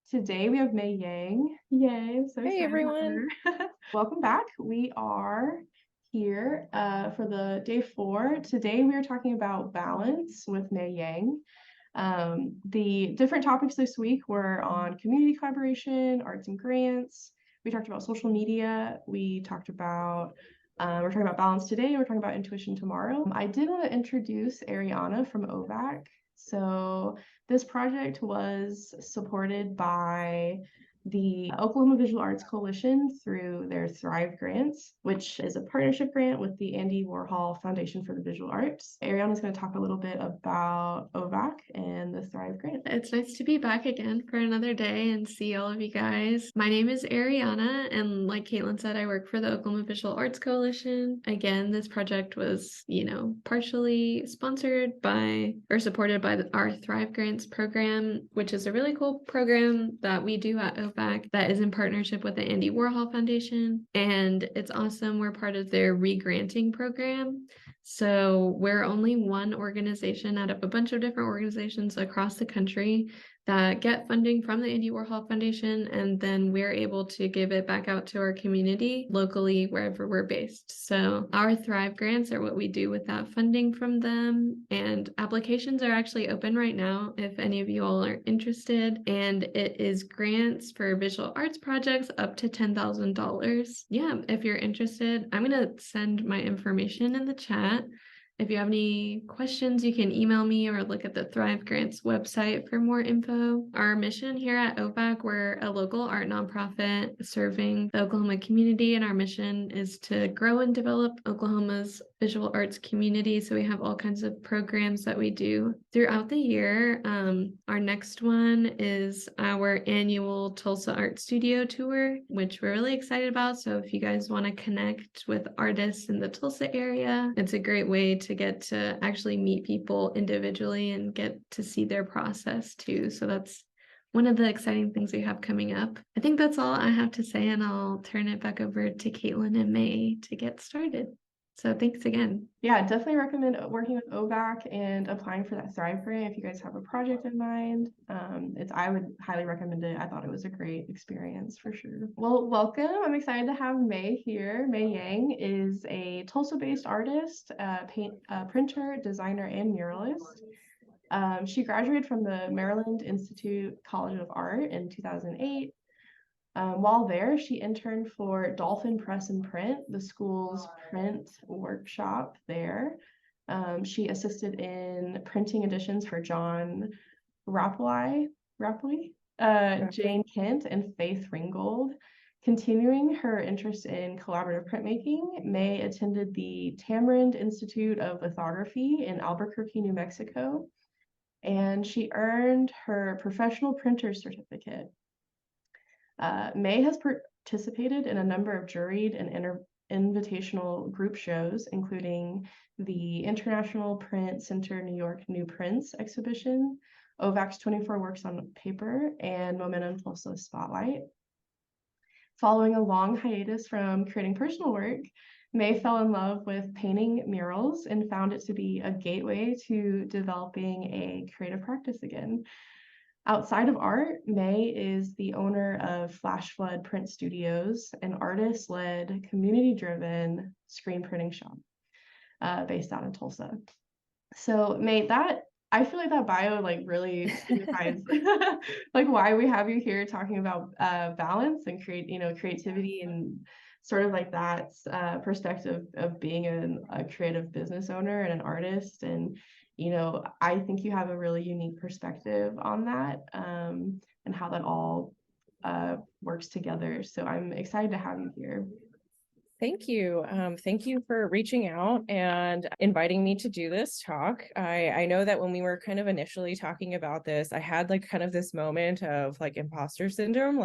Today we have May Yang. Yay, I'm so Hey excited to everyone. have her. Welcome back. We are here for the day 4. Today we are talking about balance with May Yang. The different topics this week were on community collaboration, arts and grants. We talked about social media. We're talking about balance today. We're talking about intuition tomorrow. I did want to introduce Ariana from OVAC. So this project was supported by the Oklahoma Visual Arts Coalition through their Thrive grants, which is a partnership grant with the Andy Warhol Foundation for the Visual Arts. Ariana's going to talk a little bit about OVAC and the Thrive grant. It's nice to be back again for another day and see all of you guys. My name is Ariana, and like Caitlin said, I work for the Oklahoma Visual Arts Coalition. Again, this project was, partially sponsored by or supported by our Thrive Grants program, which is a really cool program that we do at OVAC that is in partnership with the Andy Warhol Foundation. And it's awesome. We're part of their re-granting program. So we're only one organization out of a bunch of different organizations across the country that get funding from the Andy Warhol Foundation, and then we're able to give it back out to our community locally wherever we're based. So our Thrive grants are what we do with that funding from them, and applications are actually open right now if any of you all are interested, and it is grants for visual arts projects up to $10,000. Yeah, if you're interested, I'm going to send my information in the chat. If you have any questions, you can email me or look at the Thrive Grants website for more info. Our mission here at OVAC, we're a local art nonprofit serving the Oklahoma community, and our mission is to grow and develop Oklahoma's visual arts community. So we have all kinds of programs that we do throughout the year. Our next one is our annual Tulsa Art Studio Tour, which we're really excited about. So if you guys want to connect with artists in the Tulsa area, it's a great way to get to actually meet people individually and get to see their process too. So that's one of the exciting things we have coming up. I think that's all I have to say, and I'll turn it back over to Caitlin and May to get started. So thanks again. Yeah, definitely recommend working with OVAC and applying for that Thrive grant if you guys have a project in mind. I would highly recommend it. I thought it was a great experience for sure. Well, welcome. I'm excited to have May here. May Yang is a Tulsa-based artist, printer, designer, and muralist. She graduated from the Maryland Institute College of Art in 2008. While there, she interned for Dolphin Press and Print, the school's print workshop there. She assisted in printing editions for John Rapley, Jane Kent, and Faith Ringgold. Continuing her interest in collaborative printmaking, May attended the Tamarind Institute of Lithography in Albuquerque, New Mexico, and she earned her professional printer's certificate. May has participated in a number of juried and invitational group shows, including the International Print Center New York New Prints exhibition, OVAC's 24 Works on Paper, and Momentum Tulsa Spotlight. Following a long hiatus from creating personal work, May fell in love with painting murals and found it to be a gateway to developing a creative practice again. Outside of art, May is the owner of Flash Flood Print Studios, an artist-led, community-driven screen printing shop based out of Tulsa. So May, I feel like that bio really signifies like why we have you here talking about balance and creativity and sort of like that perspective of being a creative business owner and an artist. And I think you have a really unique perspective on that and how that all works together. So I'm excited to have you here. Thank you. Thank you for reaching out and inviting me to do this talk. I know that when we were kind of initially talking about this, I had kind of this moment of imposter syndrome,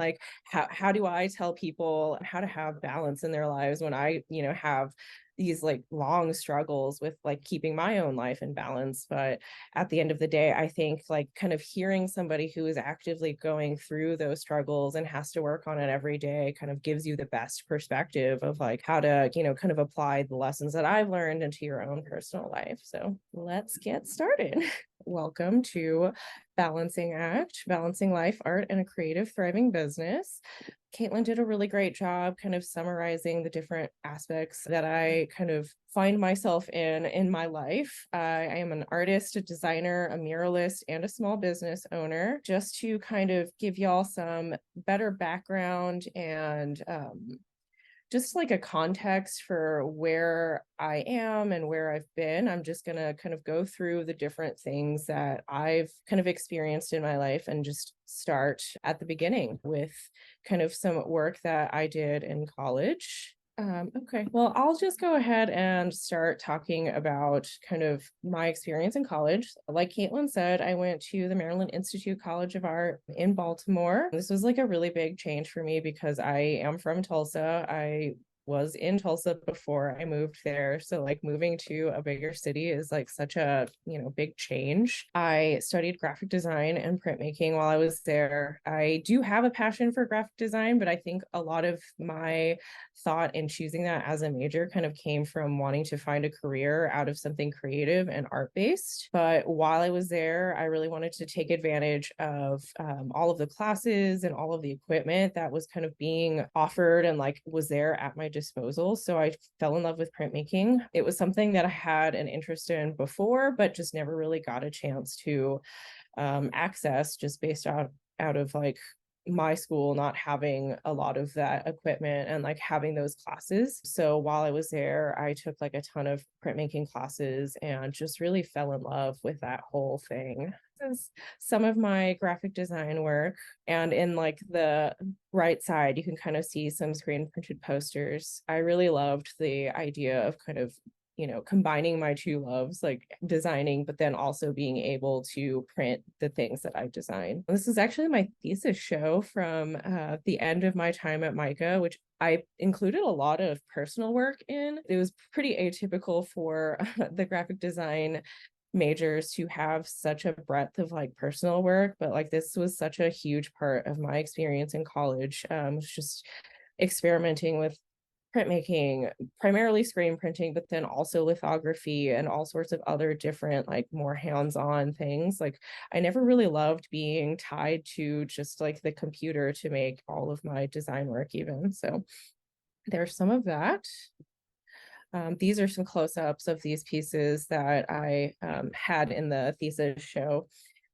how do I tell people how to have balance in their lives when I, have these long struggles with keeping my own life in balance. But at the end of the day, I think kind of hearing somebody who is actively going through those struggles and has to work on it every day kind of gives you the best perspective of how to, kind of apply the lessons that I've learned into your own personal life. So let's get started. Welcome to balancing act, balancing life, art, and a creative, thriving business. Caitlin did a really great job kind of summarizing the different aspects that I kind of find myself in my life. I am an artist, a designer, a muralist, and a small business owner. Just to kind of give y'all some better background and just like a context for where I am and where I've been, I'm just going to kind of go through the different things that I've kind of experienced in my life and just start at the beginning with kind of some work that I did in college. Okay, well, I'll just go ahead and start talking about kind of my experience in college. Like Caitlin said, I went to the Maryland Institute College of Art in Baltimore. This was like a really big change for me because I am from Tulsa. I was in Tulsa before I moved there. So like moving to a bigger city is like such a, big change. I studied graphic design and printmaking while I was there. I do have a passion for graphic design, but I think a lot of my thought in choosing that as a major kind of came from wanting to find a career out of something creative and art-based. But while I was there, I really wanted to take advantage of all of the classes and all of the equipment that was kind of being offered and like was there at my disposal. So I fell in love with printmaking. It was something that I had an interest in before, but just never really got a chance to access just based out of like my school not having a lot of that equipment and like having those classes. So while I was there, I took like a ton of printmaking classes and just really fell in love with that whole thing. This is some of my graphic design work, and in like the right side you can kind of see some screen printed posters. I really loved the idea of kind of combining my two loves, like designing, but then also being able to print the things that I design. This is actually my thesis show from the end of my time at MICA, which I included a lot of personal work in. It was pretty atypical for the graphic design majors to have such a breadth of like personal work, but like this was such a huge part of my experience in college. Was just experimenting with printmaking, primarily screen printing, but then also lithography and all sorts of other different, like more hands-on things. Like I never really loved being tied to just like the computer to make all of my design work even. So there's some of that. These are some close-ups of these pieces that I had in the thesis show.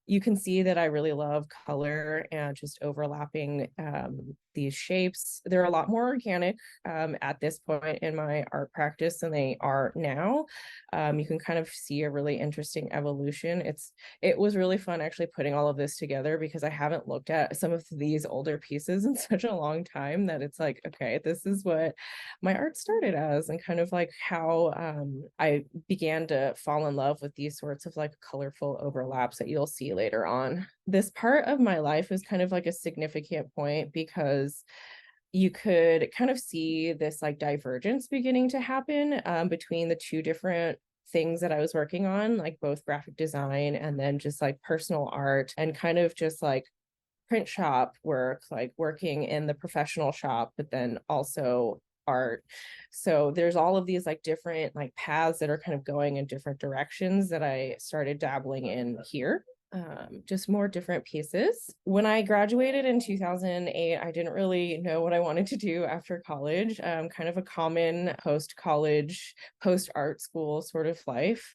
You can see that I really love color and just overlapping these shapes. They're a lot more organic at this point in my art practice than they are now. You can kind of see a really interesting evolution. It was really fun actually putting all of this together because I haven't looked at some of these older pieces in such a long time that it's like, okay, this is what my art started as, and kind of like how I began to fall in love with these sorts of like colorful overlaps that you'll see later on. This part of my life is kind of like a significant point because you could kind of see this like divergence beginning to happen between the two different things that I was working on, like both graphic design and then just like personal art, and kind of just like print shop work, like working in the professional shop, but then also art. So there's all of these like different like paths that are kind of going in different directions that I started dabbling in here. Just more different pieces. When I graduated in 2008, I didn't really know what I wanted to do after college, kind of a common post-college, post-art school sort of life.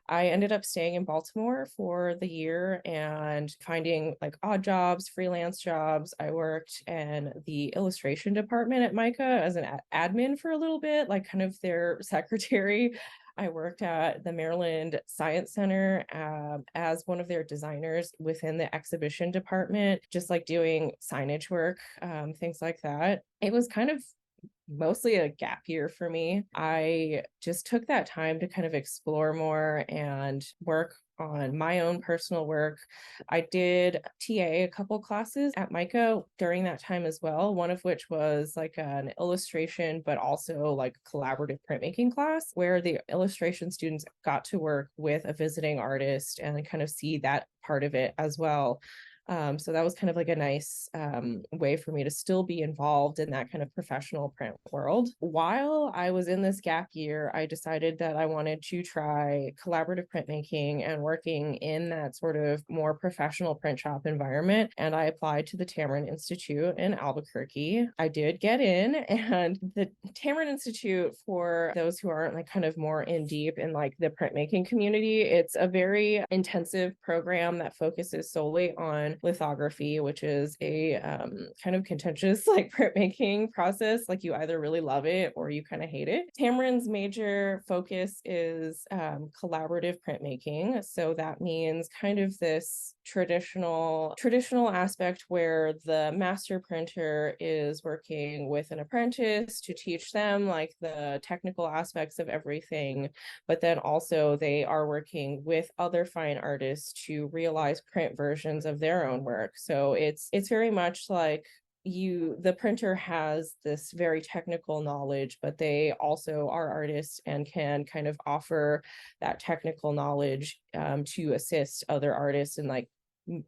I ended up staying in Baltimore for the year and finding like odd jobs, freelance jobs. I worked in the illustration department at MICA as an admin for a little bit, like kind of their secretary. I worked at the Maryland Science Center as one of their designers within the exhibition department, just like doing signage work, things like that. It was kind of mostly a gap year for me. I just took that time to kind of explore more and work on my own personal work. I did TA a couple classes at MICA during that time as well, one of which was like an illustration, but also like collaborative printmaking class where the illustration students got to work with a visiting artist and kind of see that part of it as well. So that was kind of like a nice way for me to still be involved in that kind of professional print world. While I was in this gap year, I decided that I wanted to try collaborative printmaking and working in that sort of more professional print shop environment. And I applied to the Tamarind Institute in Albuquerque. I did get in, and the Tamarind Institute, for those who aren't like kind of more in deep in like the printmaking community, it's a very intensive program that focuses solely on lithography, which is a kind of contentious like printmaking process. Like you either really love it or you kind of hate it. Tamarind's major focus is collaborative printmaking. So that means kind of this traditional aspect where the master printer is working with an apprentice to teach them like the technical aspects of everything, but then also they are working with other fine artists to realize print versions of their own work. So it's very much like the printer has this very technical knowledge, but they also are artists and can kind of offer that technical knowledge to assist other artists in like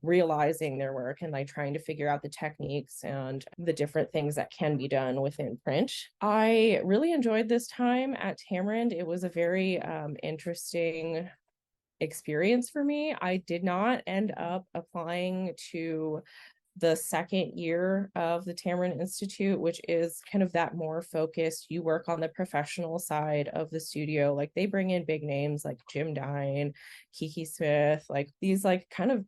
realizing their work and like trying to figure out the techniques and the different things that can be done within print. I really enjoyed this time at Tamarind. It was a very interesting experience for me. I did not end up applying to the second year of the Tamarind Institute, which is kind of that more focused, you work on the professional side of the studio. Like they bring in big names like Jim Dine, Kiki Smith, like these like kind of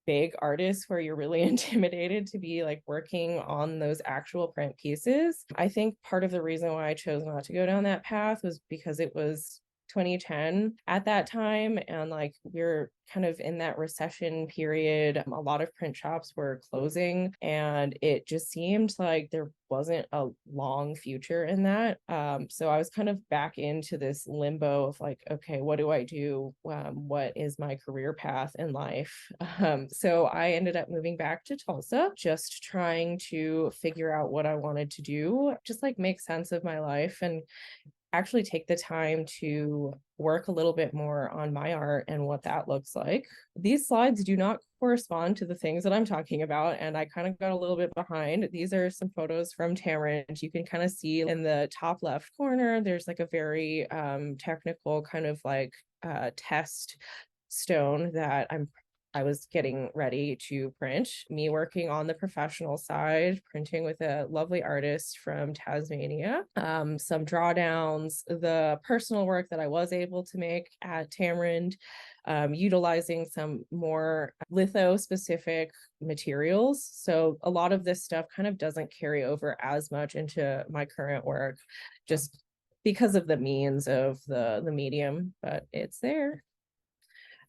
big artists where you're really intimidated to be like working on those actual print pieces. I think part of the reason why I chose not to go down that path was because it was 2010 at that time, and like we're kind of in that recession period. A lot of print shops were closing, and it just seemed like there wasn't a long future in that. So I was kind of back into this limbo of like, okay, what do I do? What is my career path in life? So I ended up moving back to Tulsa, just trying to figure out what I wanted to do, just like make sense of my life and actually take the time to work a little bit more on my art and what that looks like. These slides do not correspond to the things that I'm talking about, and I kind of got a little bit behind. These are some photos from Tamarind. You can kind of see in the top left corner, there's like a very technical kind of like test stone that I was getting ready to print. Me working on the professional side, printing with a lovely artist from Tasmania, some drawdowns, the personal work that I was able to make at Tamarind, utilizing some more litho specific materials. So a lot of this stuff kind of doesn't carry over as much into my current work, just because of the means of the medium, but it's there.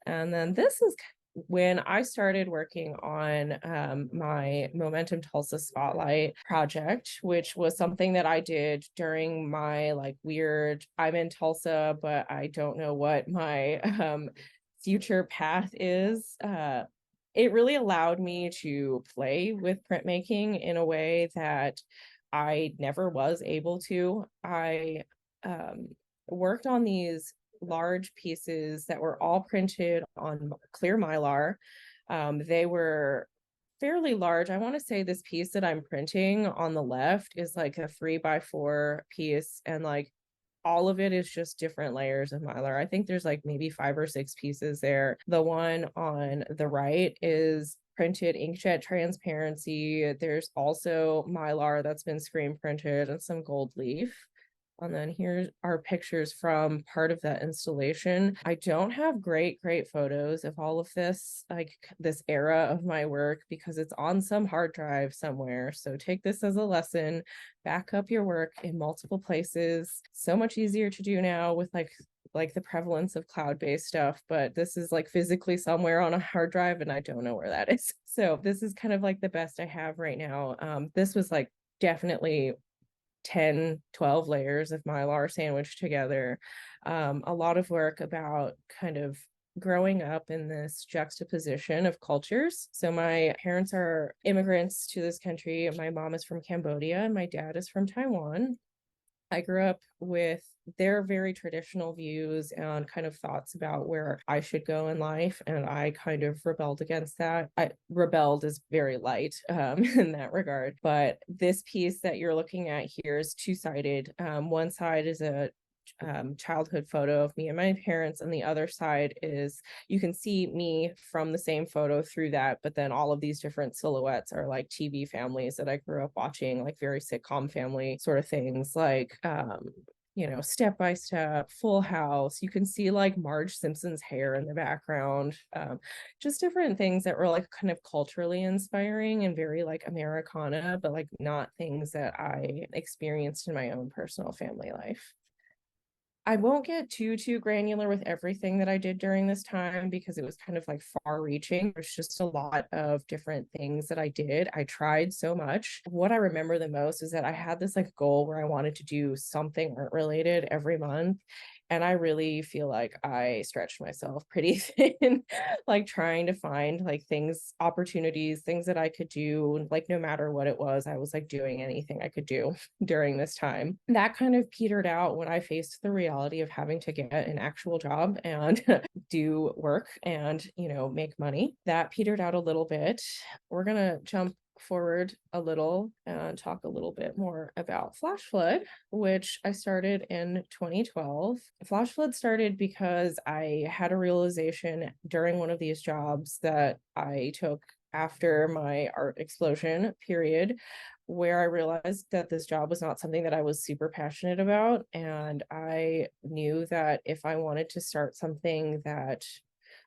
And then this is when I started working on my Momentum Tulsa Spotlight project, which was something that I did during my like weird, I'm in Tulsa, but I don't know what my future path is. It really allowed me to play with printmaking in a way that I never was able to. I worked on these large pieces that were all printed on clear mylar. They were fairly large. I want to say this piece that I'm printing on the left is like a 3x4 piece, and like all of it is just different layers of mylar. I think there's like maybe 5 or 6 pieces there. The one on the right is printed inkjet transparency. There's also mylar that's been screen printed and some gold leaf. And then here are pictures from part of that installation. I don't have great photos of all of this, like this era of my work, because it's on some hard drive somewhere. So take this as a lesson, back up your work in multiple places. So much easier to do now with like the prevalence of cloud-based stuff, but this is like physically somewhere on a hard drive and I don't know where that is. So this is kind of like the best I have right now. This was like definitely 10, 12 layers of mylar sandwiched together. A lot of work about kind of growing up in this juxtaposition of cultures. So my parents are immigrants to this country. My mom is from Cambodia and my dad is from Taiwan. I grew up with their very traditional views and kind of thoughts about where I should go in life. And I kind of rebelled against that. I rebelled is very light in that regard. But this piece that you're looking at here is two-sided. One side is a childhood photo of me and my parents, and the other side is, you can see me from the same photo through that, but then all of these different silhouettes are like TV families that I grew up watching, like very sitcom family sort of things, like Step by Step, Full House. You can see like Marge Simpson's hair in the background, just different things that were like kind of culturally inspiring and very like Americana, but like not things that I experienced in my own personal family life. I won't get too granular with everything that I did during this time because it was kind of like far reaching. There's just a lot of different things that I did. I tried so much. What I remember the most is that I had this like goal where I wanted to do something art related every month. And I really feel like I stretched myself pretty thin, like trying to find like things, opportunities, things that I could do, like no matter what it was, I was like doing anything I could do during this time. That kind of petered out when I faced the reality of having to get an actual job and do work and, make money. That petered out a little bit. We're going to jump forward a little and talk a little bit more about Flash Flood, which I started in 2012. Flash Flood started because I had a realization during one of these jobs that I took after my art explosion period, where I realized that this job was not something that I was super passionate about. And I knew that if I wanted to start something, that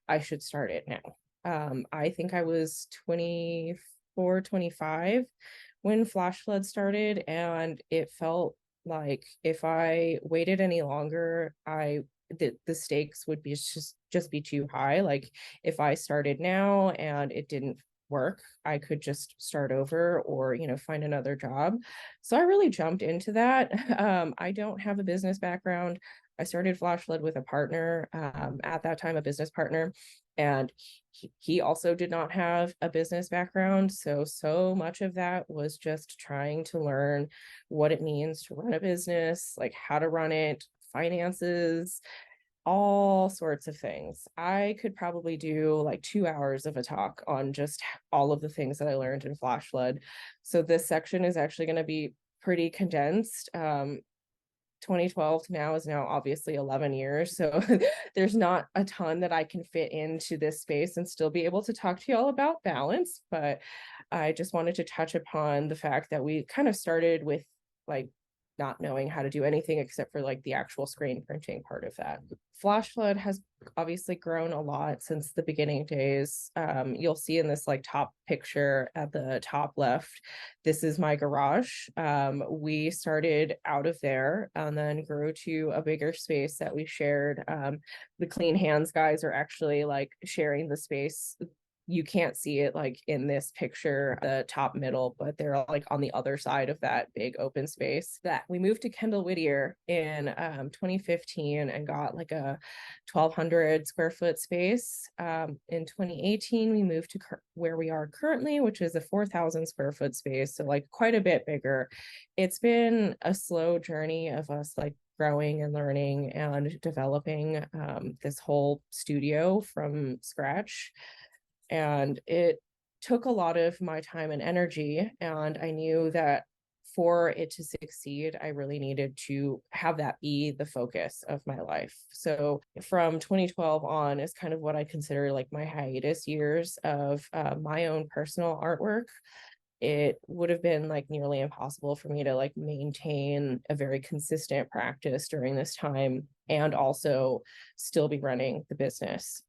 I should start it now. I think I was 24, 25 when Flash Flood started, and it felt like if I waited any longer, the stakes would be just be too high. Like if I started now and it didn't work, I could just start over or find another job. So I really jumped into that. I don't have a business background. I started Flash Flood with a partner, at that time a business partner, and he also did not have a business background. So much of that was just trying to learn what it means to run a business, like how to run it, finances, all sorts of things. I could probably do like 2 hours of a talk on just all of the things that I learned in Flash Flood. So this section is actually going to be pretty condensed. 2012 to now is now obviously 11 years. So there's not a ton that I can fit into this space and still be able to talk to y'all about balance. But I just wanted to touch upon the fact that we kind of started with like not knowing how to do anything except for like the actual screen printing part of that. Flash Flood has obviously grown a lot since the beginning days. You'll see in this like top picture at the top left, this is my garage. We started out of there and then grew to a bigger space that we shared. The Clean Hands guys are actually like sharing the space. You can't see it like in this picture, the top middle, but they're like on the other side of that big open space. That we moved to Kendall Whittier in 2015 and got like a 1,200 square foot space. In 2018, we moved to where we are currently, which is a 4,000 square foot space. So like quite a bit bigger. It's been a slow journey of us like growing and learning and developing this whole studio from scratch. And it took a lot of my time and energy. And I knew that for it to succeed, I really needed to have that be the focus of my life. So from 2012 on is kind of what I consider like my hiatus years of my own personal artwork. It would have been like nearly impossible for me to like maintain a very consistent practice during this time and also still be running the business.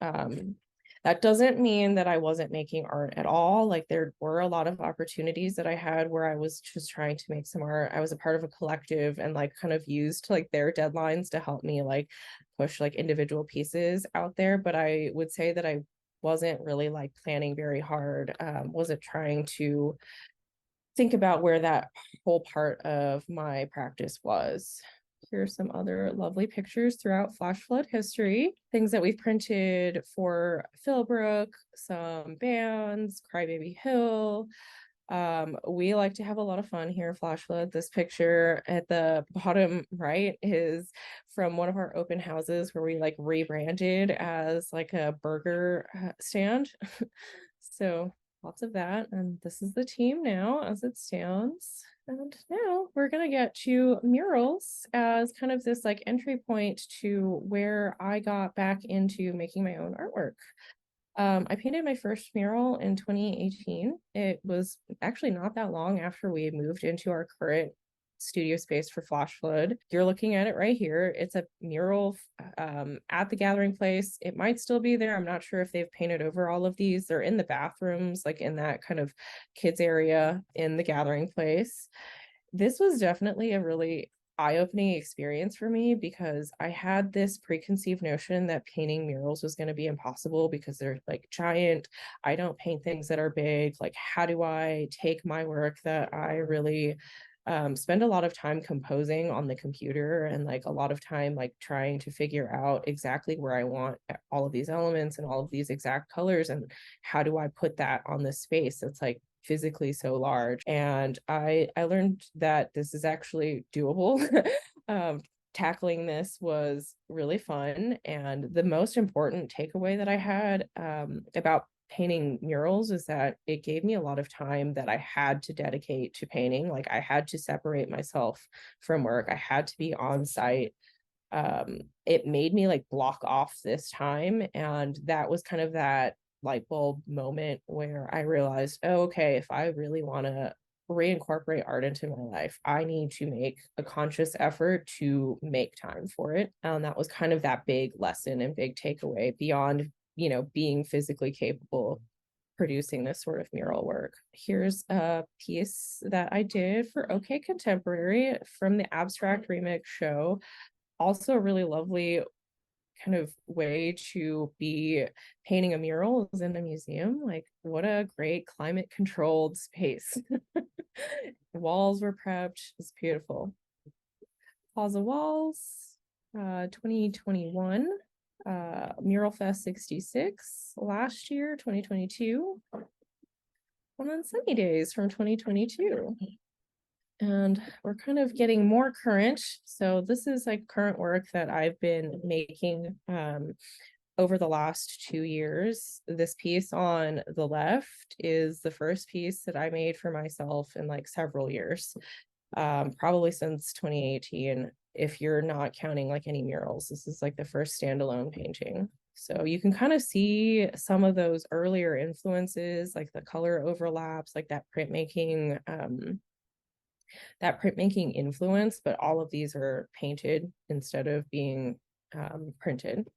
That doesn't mean that I wasn't making art at all. Like there were a lot of opportunities that I had where I was just trying to make some art. I was a part of a collective and like kind of used like their deadlines to help me like push like individual pieces out there. But I would say that I wasn't really like planning very hard, wasn't trying to think about where that whole part of my practice was. Here's some other lovely pictures throughout Flash Flood history. Things that we've printed for Philbrook, some bands, Crybaby Hill, We like to have a lot of fun here at Flash Flood. This picture at the bottom right is from one of our open houses where we like rebranded as like a burger stand. So lots of that. And this is the team now as it stands. And now we're gonna get to murals as kind of this like entry point to where I got back into making my own artwork. I painted my first mural in 2018. It was actually not that long after we moved into our current studio space for Flash Flood. You're looking at it right here. It's a mural at the gathering place. It might still be there. I'm not sure if they've painted over all of these. They're in the bathrooms, like in that kind of kids area in the gathering place. This was definitely a really eye-opening experience for me because I had this preconceived notion that painting murals was going to be impossible because they're like giant. I don't paint things that are big. Like, how do I take my work that I really spend a lot of time composing on the computer and like a lot of time like trying to figure out exactly where I want all of these elements and all of these exact colors, and how do I put that on this space that's like physically so large. And I learned that this is actually doable. Tackling this was really fun, and the most important takeaway that I had about painting murals is that it gave me a lot of time that I had to dedicate to painting. Like, I had to separate myself from work. I had to be on site. It made me like block off this time, and that was kind of that light bulb moment where I realized, oh, okay, if I really want to reincorporate art into my life, I need to make a conscious effort to make time for it. And that was kind of that big lesson and big takeaway beyond, being physically capable of producing this sort of mural work. Here's a piece that I did for OK Contemporary from the Abstract Remix show. Also a really lovely kind of way to be painting a mural is in a museum. Like, what a great climate controlled space. Walls were prepped. It's beautiful. Plaza Walls, 2021. Mural Fest 66 last year, 2022. And then Sunny Days from 2022. And we're kind of getting more current. So this is like current work that I've been making over the last 2 years. This piece on the left is the first piece that I made for myself in like several years, probably since 2018. If you're not counting like any murals, this is like the first standalone painting. So you can kind of see some of those earlier influences, like the color overlaps, like that printmaking influence, but all of these are painted instead of being printed.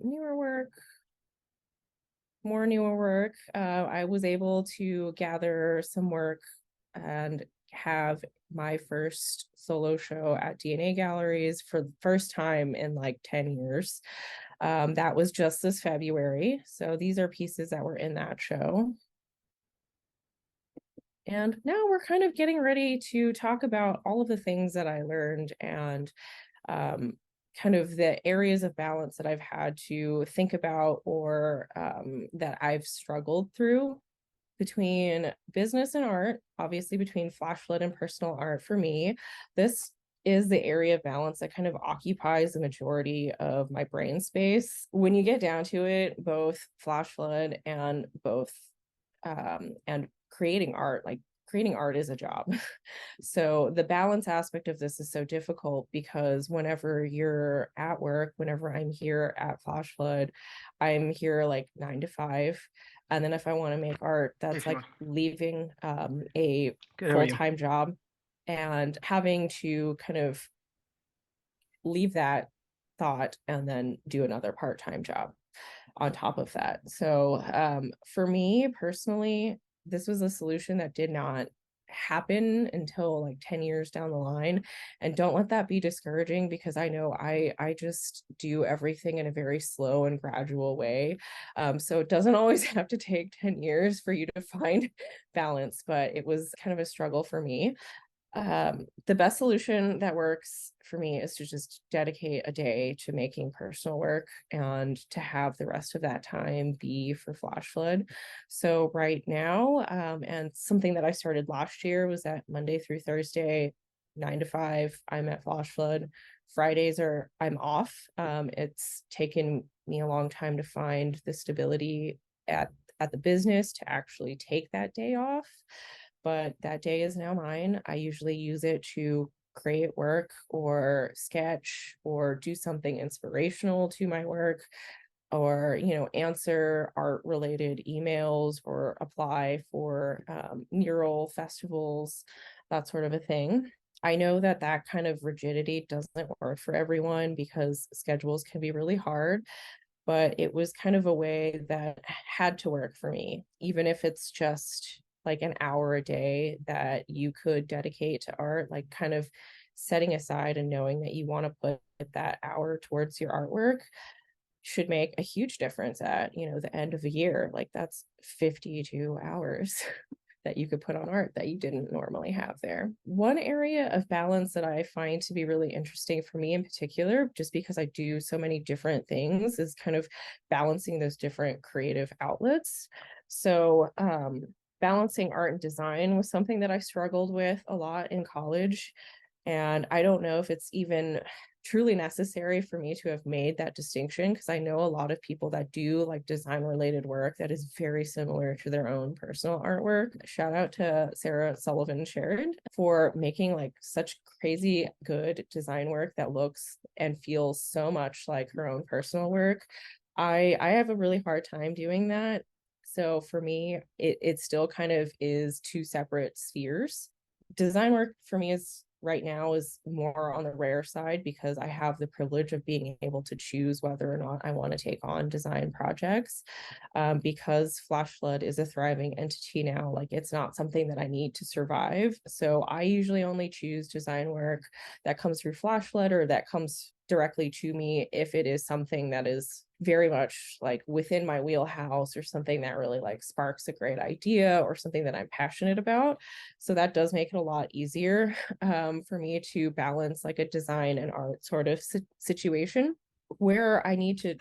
Newer work, more newer work. I was able to gather some work and have my first solo show at DNA Galleries for the first time in like 10 years. That was just this February. So these are pieces that were in that show. And now we're kind of getting ready to talk about all of the things that I learned and kind of the areas of balance that I've had to think about, or that I've struggled through between business and art, obviously between flash flood and personal art. For me, this is the area of balance that kind of occupies the majority of my brain space. When you get down to it, both flash flood and creating art, like creating art is a job. So the balance aspect of this is so difficult because whenever you're at work, whenever I'm here at Flash Flood, I'm here like 9 to 5. And then if I want to make art, that's like leaving a full-time job and having to kind of leave that thought and then do another part-time job on top of that. So for me personally, this was a solution that did not happen until like 10 years down the line. And don't let that be discouraging, because I know I just do everything in a very slow and gradual way. So it doesn't always have to take 10 years for you to find balance, but it was kind of a struggle for me. The best solution that works for me is to just dedicate a day to making personal work and to have the rest of that time be for flash flood. So right now, and something that I started last year was that Monday through Thursday, 9 to 5, I'm at flash flood. Fridays I'm off. It's taken me a long time to find the stability at the business to actually take that day off, but that day is now mine. I usually use it to create work or sketch or do something inspirational to my work, or answer art related emails or apply for mural festivals, that sort of a thing. I know that that kind of rigidity doesn't work for everyone because schedules can be really hard, but it was kind of a way that had to work for me, even if it's just like an hour a day that you could dedicate to art, like kind of setting aside and knowing that you want to put that hour towards your artwork should make a huge difference at, the end of the year. Like that's 52 hours that you could put on art that you didn't normally have there. One area of balance that I find to be really interesting for me in particular, just because I do so many different things, is kind of balancing those different creative outlets. So, balancing art and design was something that I struggled with a lot in college. And I don't know if it's even truly necessary for me to have made that distinction, because I know a lot of people that do like design related work that is very similar to their own personal artwork. Shout out to Sarah Sullivan Sherrod for making like such crazy good design work that looks and feels so much like her own personal work. I have a really hard time doing that. So for me, it still kind of is two separate spheres. Design work for me is right now is more on the rare side because I have the privilege of being able to choose whether or not I want to take on design projects. Because flash flood is a thriving entity now, like it's not something that I need to survive. So I usually only choose design work that comes through flash flood or that comes directly to me if it is something that is very much like within my wheelhouse or something that really like sparks a great idea or something that I'm passionate about. So that does make it a lot easier for me to balance like a design and art sort of situation. Where I need to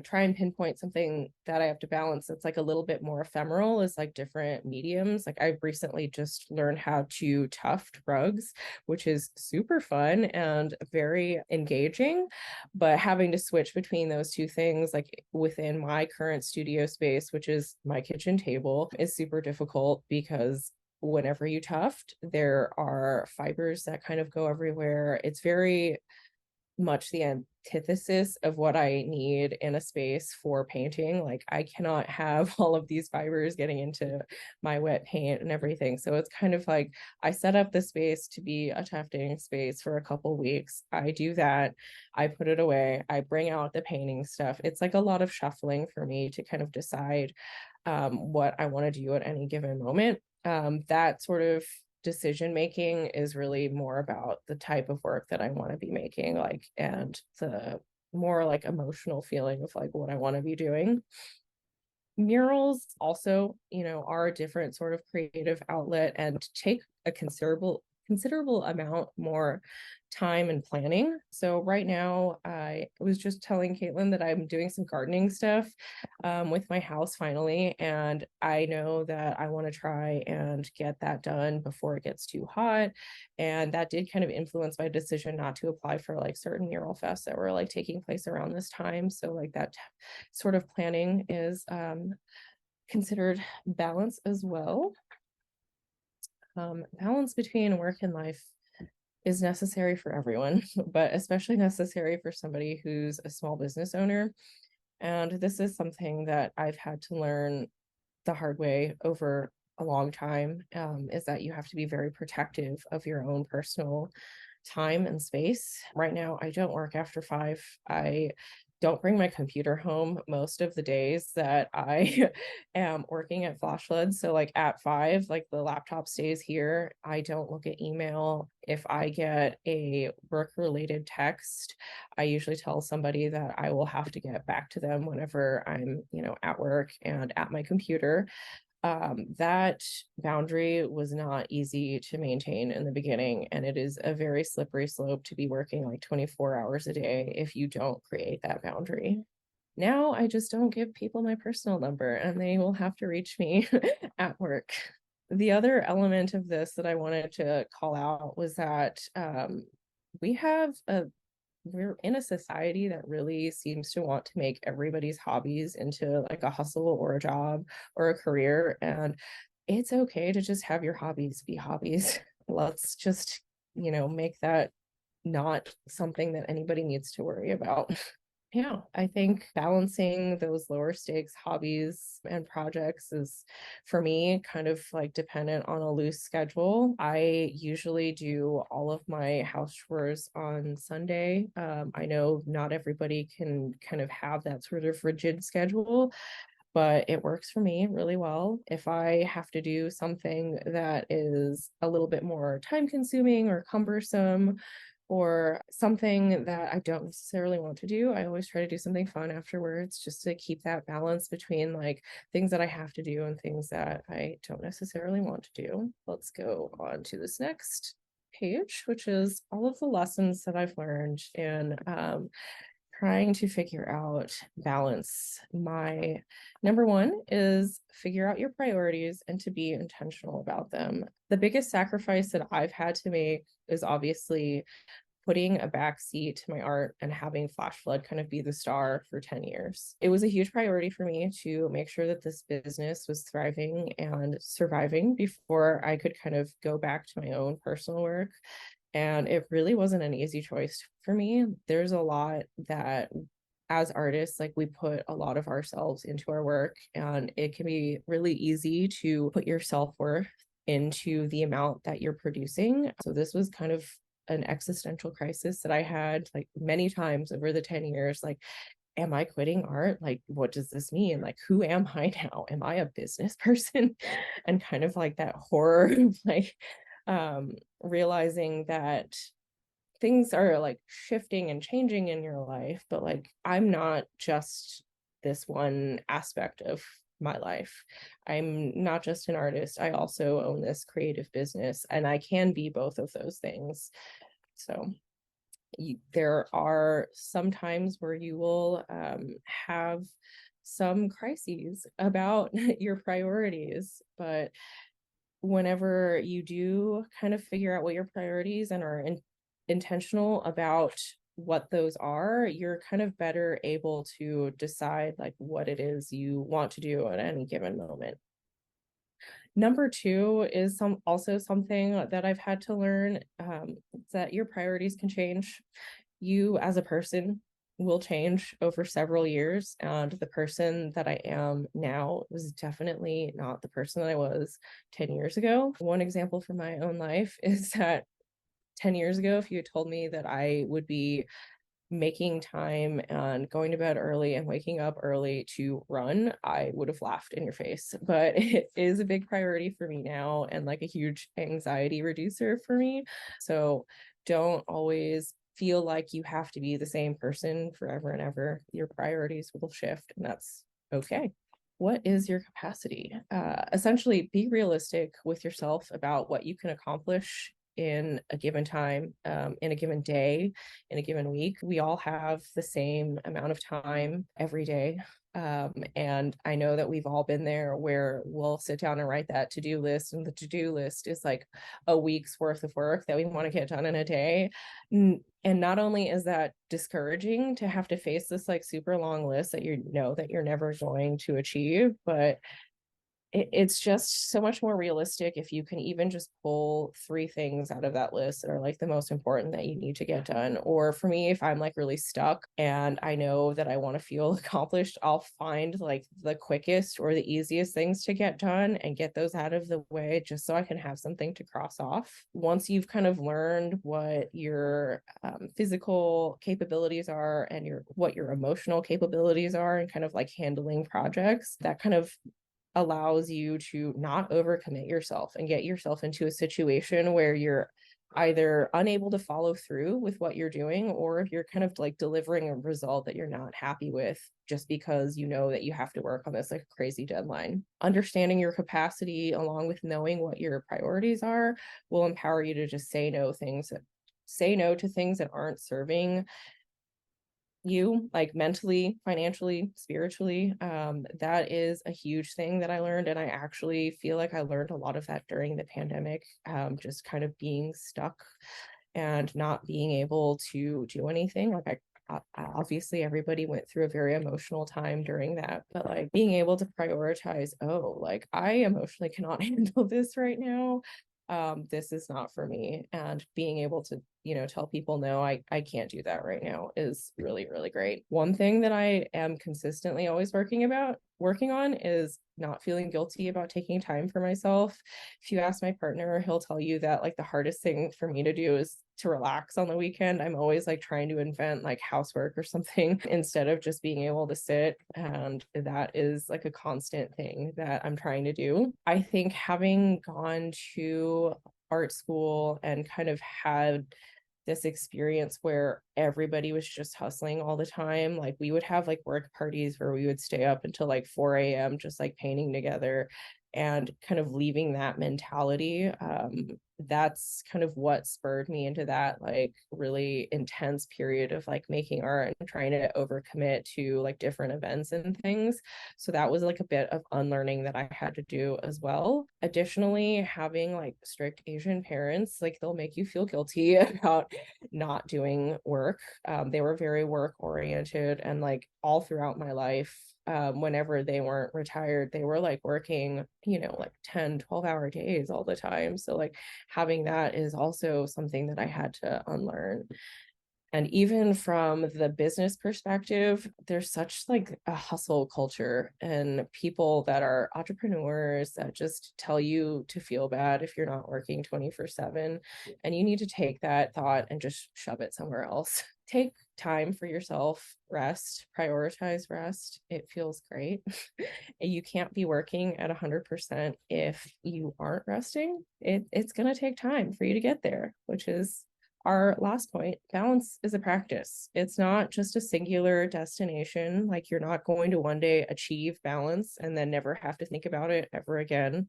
try and pinpoint something that I have to balance that's like a little bit more ephemeral is like different mediums. Like I've recently just learned how to tuft rugs, which is super fun and very engaging, but having to switch between those two things like within my current studio space, which is my kitchen table, is super difficult because whenever you tuft, there are fibers that kind of go everywhere. It's very much the antithesis of what I need in a space for painting. Like I cannot have all of these fibers getting into my wet paint and everything. So it's kind of like I set up the space to be a tufting space for a couple weeks. I do that. I put it away. I bring out the painting stuff. It's like a lot of shuffling for me to kind of decide what I want to do at any given moment. That sort of decision making is really more about the type of work that I want to be making, like, and the more like emotional feeling of like what I want to be doing. Murals also, are a different sort of creative outlet and take a considerable amount more time and planning. So right now, I was just telling Caitlin that I'm doing some gardening stuff with my house finally, and I know that I want to try and get that done before it gets too hot. And that did kind of influence my decision not to apply for like certain mural fests that were like taking place around this time. So like that sort of planning is considered balance as well. Balance between work and life is necessary for everyone, but especially necessary for somebody who's a small business owner. And this is something that I've had to learn the hard way over a long time, is that you have to be very protective of your own personal time and space. Right now, I don't work after 5. I don't bring my computer home most of the days that I am working at flash flood. So like at 5, like the laptop stays here. I don't look at email. If I get a work related text, I usually tell somebody that I will have to get back to them whenever I'm, at work and at my computer. That boundary was not easy to maintain in the beginning, and it is a very slippery slope to be working like 24 hours a day if you don't create that boundary. Now I just don't give people my personal number and they will have to reach me at work. The other element of this that I wanted to call out was that we have a we're in a society that really seems to want to make everybody's hobbies into like a hustle or a job or a career. And it's okay to just have your hobbies be hobbies. Let's just, make that not something that anybody needs to worry about. Yeah, I think balancing those lower stakes hobbies and projects is, for me, kind of like dependent on a loose schedule. I usually do all of my house chores on Sunday. I know not everybody can kind of have that sort of rigid schedule, but it works for me really well. If I have to do something that is a little bit more time consuming or cumbersome, or something that I don't necessarily want to do, I always try to do something fun afterwards just to keep that balance between like things that I have to do and things that I don't necessarily want to do. Let's go on to this next page, which is all of the lessons that I've learned in trying to figure out balance. My number one is figure out your priorities and to be intentional about them. The biggest sacrifice that I've had to make is obviously putting a back seat to my art and having Flash Flood kind of be the star for 10 years. It was a huge priority for me to make sure that this business was thriving and surviving before I could kind of go back to my own personal work. And it really wasn't an easy choice for me. There's a lot that as artists, like we put a lot of ourselves into our work, and it can be really easy to put your self-worth into the amount that you're producing. So this was kind of an existential crisis that I had like many times over the 10 years. Like, am I quitting art? Like, what does this mean? Like, who am I now? Am I a business person? And kind of like that horror of like realizing that things are like shifting and changing in your life, but like I'm not just this one aspect of my life. I'm not just an artist. I also own this creative business and I can be both of those things. So there are some times where you will have some crises about your priorities, but whenever you do kind of figure out what your priorities and are intentional about what those are, you're kind of better able to decide like what it is you want to do at any given moment. Number two is also something that I've had to learn, that your priorities can change. You as a person will change over several years, and the person that I am now was definitely not the person that I was 10 years ago. One example from my own life is that 10 years ago, if you had told me that I would be making time and going to bed early and waking up early to run, I would have laughed in your face. But it is a big priority for me now and like a huge anxiety reducer for me. So don't always feel like you have to be the same person forever and ever. Your priorities will shift, and that's okay. What is your capacity? Essentially, be realistic with yourself about what you can accomplish in a given time, in a given day, in a given week. We all have the same amount of time every day. And I know that we've all been there where we'll sit down and write that to-do list, and the to-do list is like a week's worth of work that we want to get done in a day. And not only is that discouraging to have to face this like super long list that you know that you're never going to achieve, but it's just so much more realistic if you can even just pull 3 things out of that list that are like the most important that you need to get done. Or for me, if I'm like really stuck and I know that I want to feel accomplished, I'll find like the quickest or the easiest things to get done and get those out of the way just so I can have something to cross off. Once you've kind of learned what your physical capabilities are and what your emotional capabilities are and kind of like handling projects, that kind of allows you to not overcommit yourself and get yourself into a situation where you're either unable to follow through with what you're doing, or if you're kind of like delivering a result that you're not happy with just because you know that you have to work on this like crazy deadline. Understanding your capacity along with knowing what your priorities are will empower you to just say no to things that aren't serving you, like mentally, financially, spiritually. That is a huge thing that I learned, and I actually feel like I learned a lot of that during the pandemic. Just kind of being stuck and not being able to do anything. Like obviously everybody went through a very emotional time during that, but like being able to prioritize, oh, like I emotionally cannot handle this right now. This is not for me. And being able to, tell people, no, I can't do that right now is really, really great. One thing that I am consistently always working on is not feeling guilty about taking time for myself. If you ask my partner, he'll tell you that like the hardest thing for me to do is to relax on the weekend. I'm always like trying to invent like housework or something instead of just being able to sit. And that is like a constant thing that I'm trying to do. I think having gone to art school and kind of had this experience where everybody was just hustling all the time. Like we would have like work parties where we would stay up until like 4 a.m. just like painting together, and kind of leaving that mentality. That's kind of what spurred me into that like really intense period of like making art and trying to overcommit to like different events and things. So that was like a bit of unlearning that I had to do as well. Additionally, having like strict Asian parents, like they'll make you feel guilty about not doing work. They were very work oriented, and like all throughout my life, whenever they weren't retired, they were like working, like 10-12 hour days all the time. So like having that is also something that I had to unlearn. And even from the business perspective, there's such like a hustle culture and people that are entrepreneurs that just tell you to feel bad if you're not working 24/7. And you need to take that thought and just shove it somewhere else. Take time for yourself, rest, prioritize rest. It feels great. You can't be working at 100% if you aren't resting. It's going to take time for you to get there, which is our last point. Balance is a practice. It's not just a singular destination. Like you're not going to one day achieve balance and then never have to think about it ever again.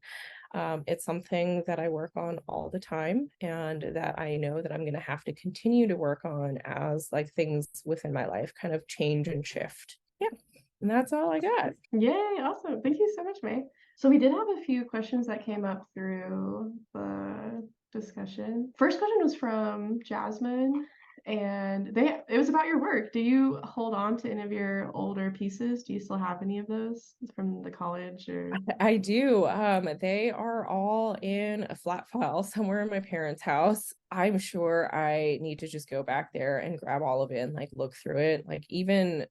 It's something that I work on all the time, and that I know that I'm going to have to continue to work on as like things within my life kind of change and shift. Yeah. And that's all I got. Yay, awesome. Thank you so much, May. So we did have a few questions that came up through the discussion. First question was from Jasmine, and it was about your work. Do you hold on to any of your older pieces? Do you still have any of those from the college or? I do. They are all in a flat file somewhere in my parents' house. I'm sure I need to just go back there and grab all of it and like look through it. Like even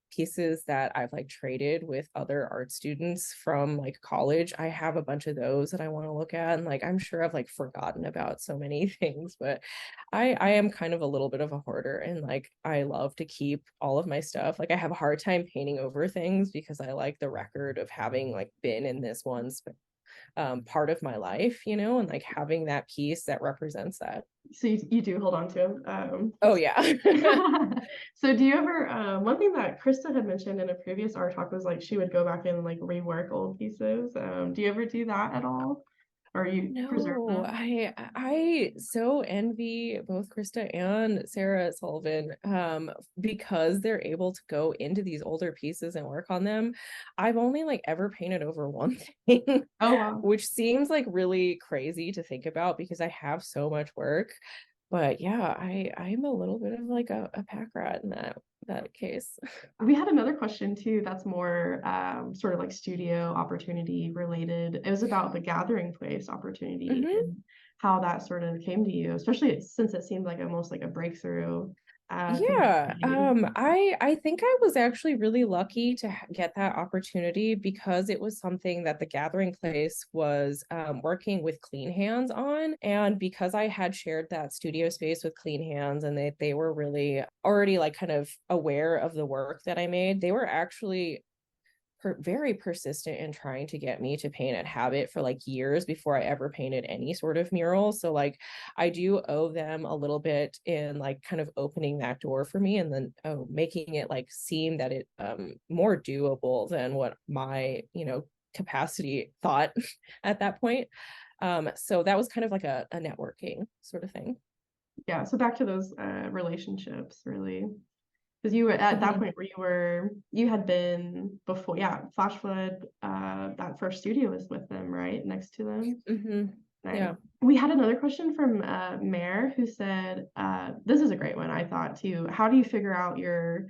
pieces that I've like traded with other art students from like college. I have a bunch of those that I want to look at. And like I'm sure I've like forgotten about so many things, but I am kind of a little bit of a hoarder, and like I love to keep all of my stuff. Like I have a hard time painting over things because I like the record of having like been in this one part of my life, and like having that piece that represents that. So you do hold on to them. Oh yeah. So do you ever, one thing that Krista had mentioned in a previous art talk was like she would go back and like rework old pieces. Do you ever do that at all? Or you preserve No, them? I so envy both Krista and Sarah Sullivan, because they're able to go into these older pieces and work on them. I've only like ever painted over one thing, Oh wow. which seems like really crazy to think about because I have so much work. But yeah, I'm a little bit of like a pack rat in that case. We had another question too that's more sort of like studio opportunity related. It was about the gathering place opportunity Mhm. and how that sort of came to you, especially since it seemed like almost like a breakthrough thing Yeah, for you. I think I was actually really lucky to get that opportunity because it was something that the Gathering Place was working with Clean Hands on, and because I had shared that studio space with Clean Hands, and they were really already like kind of aware of the work that I made, they were actually very persistent in trying to get me to paint at Habit for like years before I ever painted any sort of mural. So like I do owe them a little bit in like kind of opening that door for me, and then making it like seem that it more doable than what my, you know, capacity thought at that point. So that was kind of like a networking sort of thing. Yeah, so back to those relationships, really. Because you were at that point where you had been before, yeah, Flash Flood, that first studio was with them, right? Next to them. Nice. Yeah. We had another question from Mare, who said, this is a great one, I thought too. How do you figure out your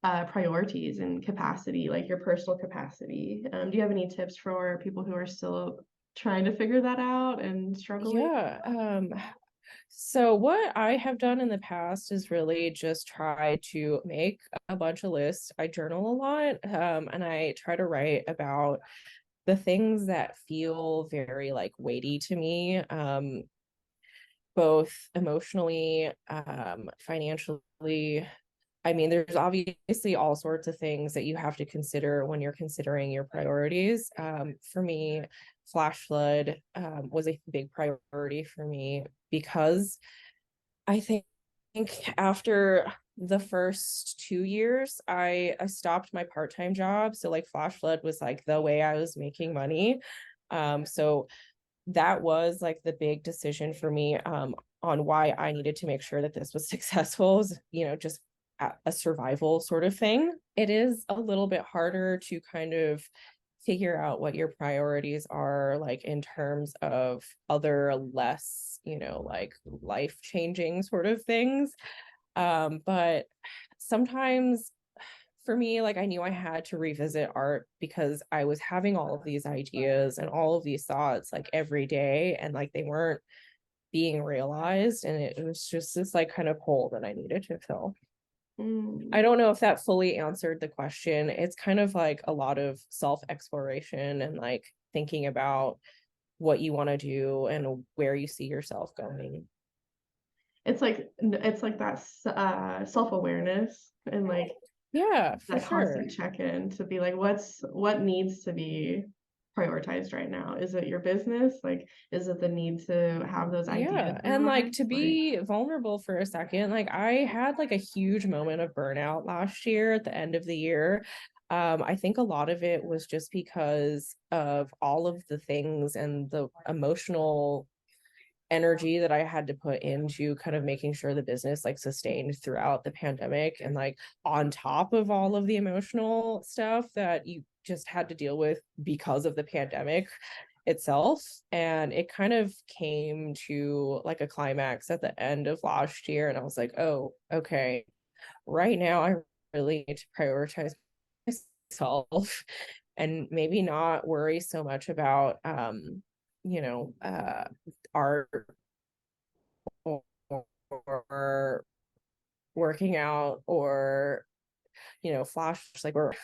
priorities and capacity, like your personal capacity? Do you have any tips for people who are still trying to figure that out and struggling? Yeah. So what I have done in the past is really just try to make a bunch of lists. I journal a lot, and I try to write about the things that feel very like weighty to me, both emotionally, financially. I mean, there's obviously all sorts of things that you have to consider when you're considering your priorities. For me, flash flood was a big priority for me because I think after the first 2 years, I stopped my part-time job. So like flash flood was like the way I was making money. So that was like the big decision for me, on why I needed to make sure that this was successful, you know, just a survival sort of thing. It is a little bit harder to kind of figure out what your priorities are, like in terms of other less, you know, like life changing sort of things. But sometimes for me, like I knew I had to revisit art because I was having all of these ideas and all of these thoughts like every day, and like they weren't being realized, and it was just this like kind of hole that I needed to fill. I don't know if that fully answered the question. It's kind of like a lot of self-exploration and like thinking about what you want to do and where you see yourself going. It's like that self-awareness and like Yeah, for that sure. constant check-in to be like, what needs to be prioritized right now? Is it your business? Like, is it the need to have those ideas Yeah. in your And like mind? to Like, be vulnerable for a second, like I had like a huge moment of burnout last year at the end of the year. I think a lot of it was just because of all of the things and the emotional energy that I had to put into kind of making sure the business like sustained throughout the pandemic, and like on top of all of the emotional stuff that you just had to deal with because of the pandemic itself. And it kind of came to like a climax at the end of last year, and I was like, oh, okay, right now I really need to prioritize myself and maybe not worry so much about you know, art or working out or, you know, flash like work.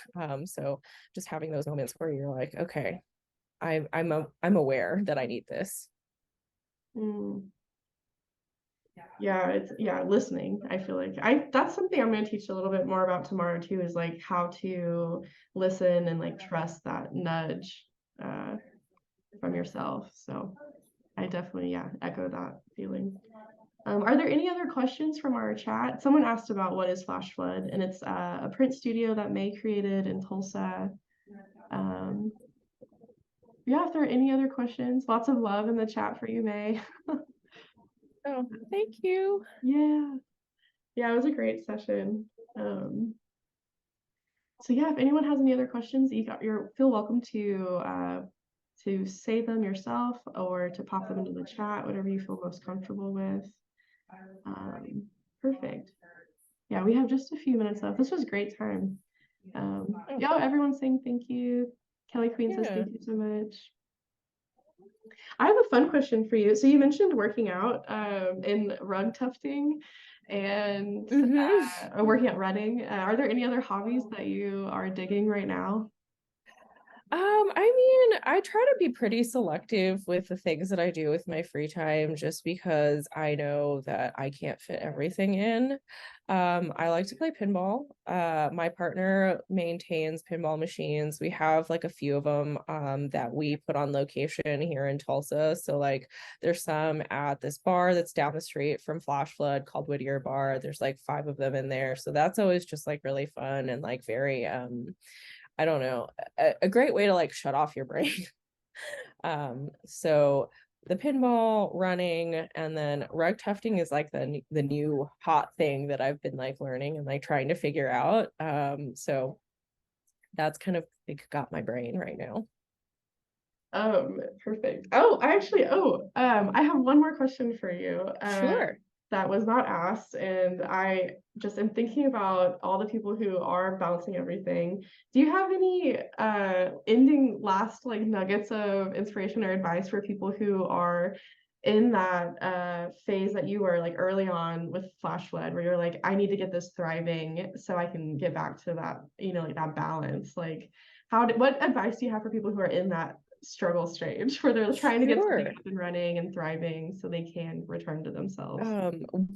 So just having those moments where you're like, okay, I'm aware that I need this. mm, yeah, listening. I feel like I that's something I'm going to teach a little bit more about tomorrow too, is like how to listen and like trust that nudge uh from yourself. So I definitely, yeah, echo that feeling. Are there any other questions from our chat? Someone asked about what is Flash Flood, and it's a print studio that May created in Tulsa. Um, yeah, if there are any other questions, lots of love in the chat for you, May. Oh, thank you. Yeah, yeah, it was a great session. So yeah, if anyone has any other questions, you're feel welcome to say them yourself or to pop them into the chat, whatever you feel most comfortable with. Perfect. Yeah, we have just a few minutes left. This was a great time. Yeah, everyone's saying thank you. Kelly Queen says Yeah. thank you so much. I have a fun question for you. So you mentioned working out in rug tufting and working at running. Are there any other hobbies that you are digging right now? I mean, I try to be pretty selective with the things that I do with my free time just because I know that I can't fit everything in. I like to play pinball. My partner maintains pinball machines. We have like a few of them that we put on location here in Tulsa. So like there's some at this bar that's down the street from Flash Flood called Whittier Bar. There's like 5 of them in there. So that's always just like really fun and like very I don't know, a great way to like shut off your brain. So the pinball running and then rug tufting is like the new hot thing that I've been like learning and like trying to figure out. So that's kind of like got my brain right now. Perfect. I have one more question for you. Sure. That was not asked, and I just am thinking about all the people who are balancing everything. Do you have any ending last like nuggets of inspiration or advice for people who are in that phase that you were like early on with Flash Flood, where you're like, I need to get this thriving so I can get back to that, like that balance. Like, what advice do you have for people who are in that struggle stage where they're trying to get something Sure. up and running and thriving so they can return to themselves?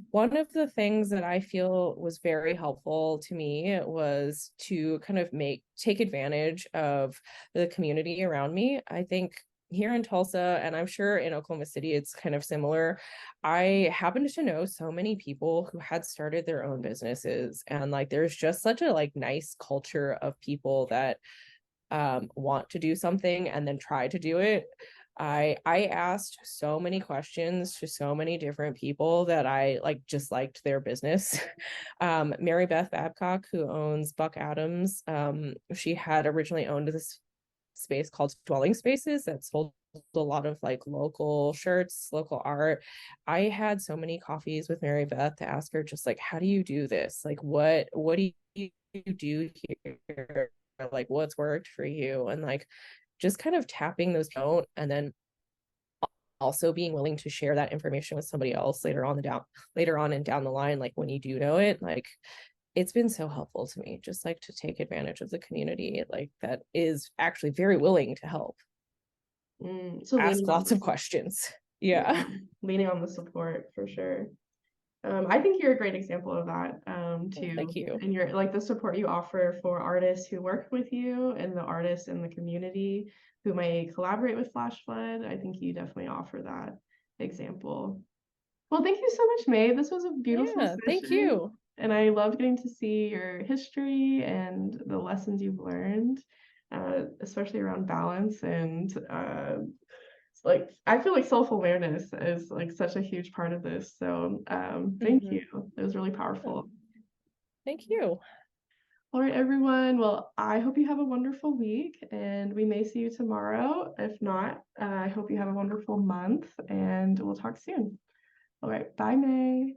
One of the things that I feel was very helpful to me was to kind of take advantage of the community around me. I think here in Tulsa, and I'm sure in Oklahoma City, it's kind of similar. I happened to know so many people who had started their own businesses, and like there's just such a like nice culture of people that want to do something and then try to do it. I asked so many questions to so many different people that I like just liked their business. Mary Beth Babcock, who owns Buck Adams, she had originally owned this space called Dwelling Spaces that sold a lot of like local shirts, local art. I had so many coffees with Mary Beth to ask her just like, how do you do this? Like what do you do here? Like what's worked for you? And like just kind of tapping those out and then also being willing to share that information with somebody else later on and down the line, like when you do know it, like it's been so helpful to me just like to take advantage of the community like that is actually very willing to help, So ask leaning on lots the of questions. Yeah. yeah, leaning on the support for sure. I think you're a great example of that Thank too. you. And you're like the support you offer for artists who work with you and the artists in the community who may collaborate with Flash Flood. I think you definitely offer that example. Well, thank you so much, May. This was a beautiful Yeah, thank session. you. And I loved getting to see your history and the lessons you've learned, especially around balance and like I feel like self-awareness is like such a huge part of this. So thank Mhm. you. It was really Yeah, powerful. thank you. All right, everyone. Well, I hope you have a wonderful week and we may see you tomorrow. If not, I hope you have a wonderful month and we'll talk soon. All right, bye, May.